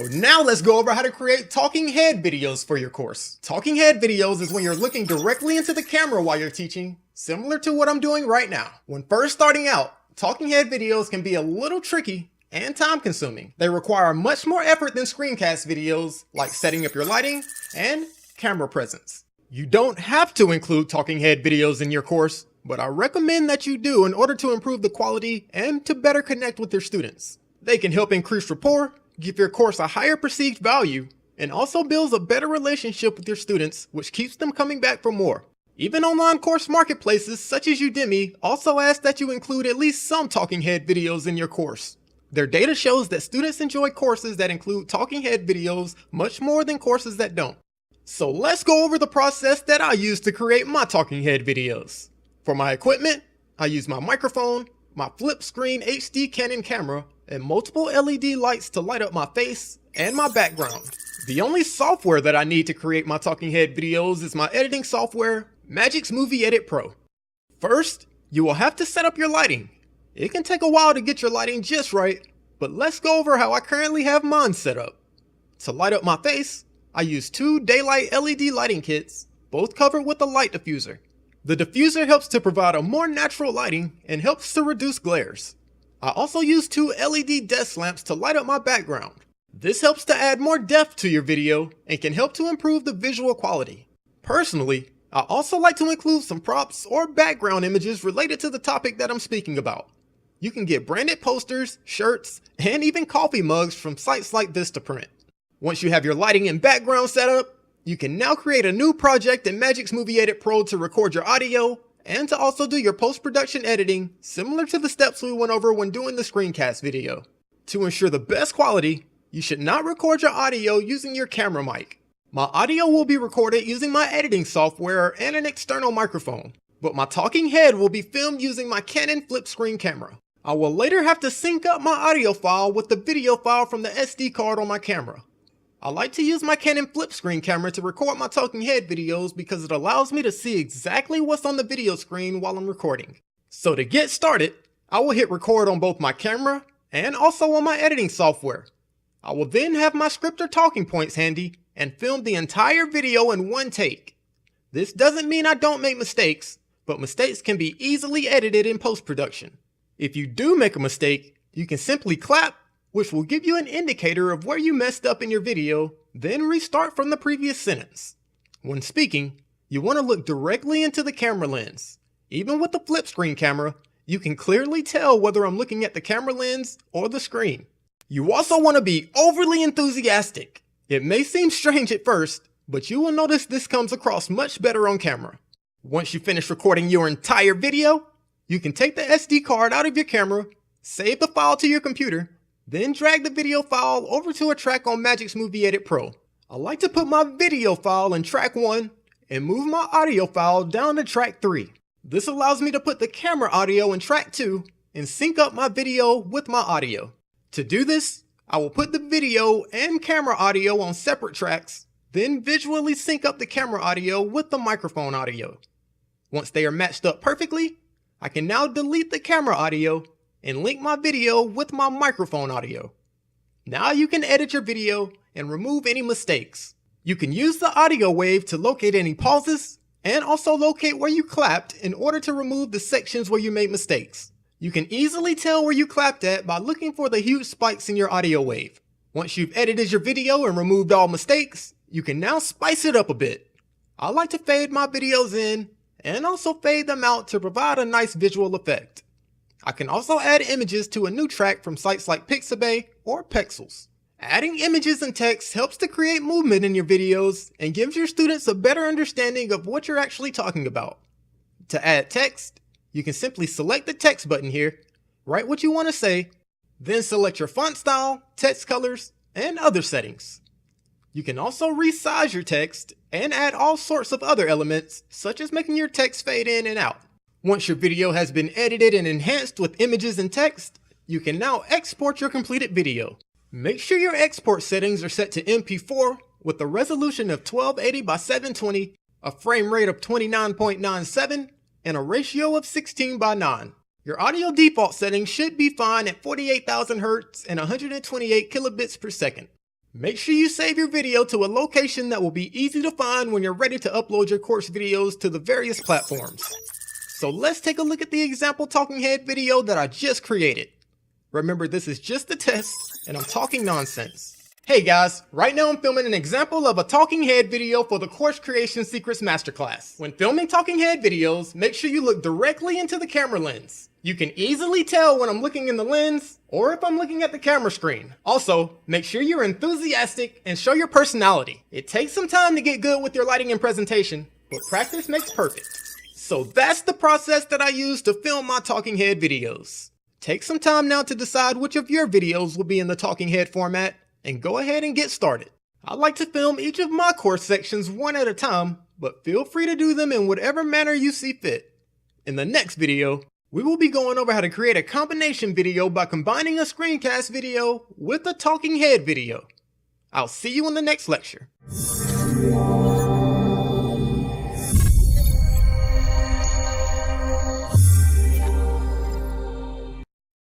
So now let's go over how to create talking head videos for your course. Talking head videos is when you're looking directly into the camera while you're teaching, similar to what I'm doing right now. When first starting out, talking head videos can be a little tricky and time consuming. They require much more effort than screencast videos, like setting up your lighting and camera presence. You don't have to include talking head videos in your course, but I recommend that you do in order to improve the quality and to better connect with your students. They can help increase rapport, give your course a higher perceived value, and also builds a better relationship with your students, which keeps them coming back for more. Even online course marketplaces such as Udemy also ask that you include at least some talking head videos in your course. Their data shows that students enjoy courses that include talking head videos much more than courses that don't. So let's go over the process that I use to create my talking head videos. For my equipment, I use my microphone, my flip screen HD Canon camera, and multiple LED lights to light up my face and my background. The only software that I need to create my talking head videos is my editing software, Magic's Movie Edit Pro. First, you will have to set up your lighting. It can take a while to get your lighting just right, but let's go over how I currently have mine set up. To light up my face, I use two daylight LED lighting kits, both covered with a light diffuser. The diffuser helps to provide a more natural lighting and helps to reduce glares. I also use two LED desk lamps to light up my background. This helps to add more depth to your video and can help to improve the visual quality. Personally, I also like to include some props or background images related to the topic that I'm speaking about. You can get branded posters, shirts, and even coffee mugs from sites like Vistaprint. Once you have your lighting and background set up, you can now create a new project in Magic's Movie Edit Pro to record your audio and to also do your post-production editing, similar to the steps we went over when doing the screencast video. To ensure the best quality, you should not record your audio using your camera mic. My audio will be recorded using my editing software and an external microphone, but my talking head will be filmed using my Canon flip screen camera. I will later have to sync up my audio file with the video file from the SD card on my camera. I like to use my Canon flip screen camera to record my talking head videos because it allows me to see exactly what's on the video screen while I'm recording. So to get started, I will hit record on both my camera and also on my editing software. I will then have my script or talking points handy and film the entire video in one take. This doesn't mean I don't make mistakes, but mistakes can be easily edited in post-production. If you do make a mistake, you can simply clap, which will give you an indicator of where you messed up in your video, then restart from the previous sentence. When speaking, you want to look directly into the camera lens. Even with the flip screen camera, you can clearly tell whether I'm looking at the camera lens or the screen. You also want to be overly enthusiastic. It may seem strange at first, but you will notice this comes across much better on camera. Once you finish recording your entire video, you can take the SD card out of your camera, save the file to your computer, then drag the video file over to a track on Magic's Movie Edit Pro. I like to put my video file in track 1 and move my audio file down to track 3. This allows me to put the camera audio in track 2 and sync up my video with my audio. To do this, I will put the video and camera audio on separate tracks, then visually sync up the camera audio with the microphone audio. Once they are matched up perfectly, I can now delete the camera audio and link my video with my microphone audio. Now you can edit your video and remove any mistakes. You can use the audio wave to locate any pauses and also locate where you clapped in order to remove the sections where you made mistakes. You can easily tell where you clapped at by looking for the huge spikes in your audio wave. Once you've edited your video and removed all mistakes, you can now spice it up a bit. I like to fade my videos in and also fade them out to provide a nice visual effect. I can also add images to a new track from sites like Pixabay or Pexels. Adding images and text helps to create movement in your videos and gives your students a better understanding of what you're actually talking about. To add text, you can simply select the text button here, write what you want to say, then select your font style, text colors, and other settings. You can also resize your text and add all sorts of other elements, such as making your text fade in and out. Once your video has been edited and enhanced with images and text, you can now export your completed video. Make sure your export settings are set to MP4 with a resolution of 1280 by 720, a frame rate of 29.97, and a ratio of 16 by 9. Your audio default settings should be fine at 48,000 Hz and 128 kilobits per second. Make sure you save your video to a location that will be easy to find when you're ready to upload your course videos to the various platforms. So let's take a look at the example talking head video that I just created. Remember, this is just a test and I'm talking nonsense. Hey guys, right now I'm filming an example of a talking head video for the Course Creation Secrets Masterclass. When filming talking head videos, make sure you look directly into the camera lens. You can easily tell when I'm looking in the lens or if I'm looking at the camera screen. Also, make sure you're enthusiastic and show your personality. It takes some time to get good with your lighting and presentation, but practice makes perfect. So that's the process that I use to film my talking head videos. Take some time now to decide which of your videos will be in the talking head format and go ahead and get started. I like to film each of my course sections one at a time, but feel free to do them in whatever manner you see fit. In the next video, we will be going over how to create a combination video by combining a screencast video with a talking head video. I'll see you in the next lecture.